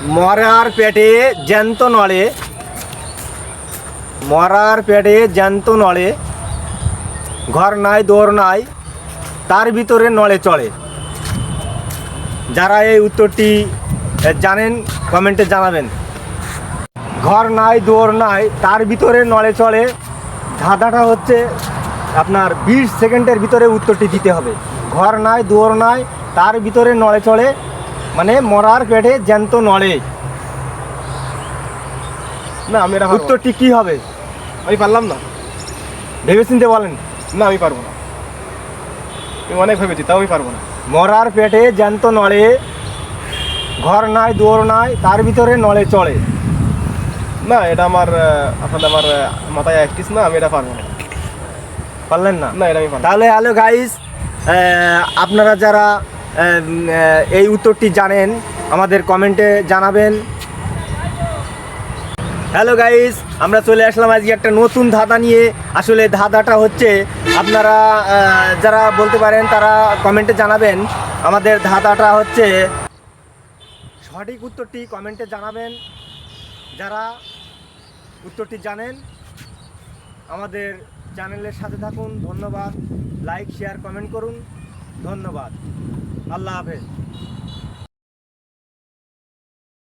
মরার পেটে জ্যান্ত নড়ে, মরার পেটে জ্যান্ত নড়ে, ঘর নাই দোর নাই, তার ভিতরে নড়ে চড়ে। যারা এই উত্তরটি জানেন কমেন্টে জানাবেন। ঘর নাই দোর নাই, তার ভিতরে নড়ে চড়ে, ধাঁধাটা হচ্ছে আপনার 20 সেকেন্ডের ভিতরে উত্তরটি দিতে হবে। ঘর নাই দোর নাই, তার ভিতরে নড়ে চড়ে, মানে মরার পেটে জ্যান্ত নড়ে। না আমি এটা পারবো না। উত্তরটি কি হবে আমি পারলাম না। ভেবেচিন্তে বলেন। না আমি পারবো না। আমি অনেক ভেবেছি তাও আমি পারবো না। মরার পেটে জ্যান্ত নড়ে, ঘর নাই দোর নাই, তার ভিতরে নড়ে চড়ে। না এটা আমার আসলে আমার মাথায় অ্যাক্টিস না, আমি এটা পারবো না। পারলেন না? না এটা আমি পারবো না। তাহলে হ্যালো গাইস, আপনারা যারা এই উত্তরটি জানেন আমাদের কমেন্টে জানাবেন। হ্যালো গাইস, আমরা চলে আসলাম আজকে একটা নতুন ধাঁধা নিয়ে। আসলে ধাঁধাটা হচ্ছে আপনারা যারা বলতে পারেন তারা কমেন্টে জানাবেন। আমাদের ধাঁধাটা হচ্ছে, সঠিক উত্তরটি কমেন্টে জানাবেন যারা উত্তরটি জানেন। আমাদের চ্যানেলের সাথে থাকুন। ধন্যবাদ। লাইক শেয়ার কমেন্ট করুন। ধন্যবাদ। আল্লাহ হাফেজ।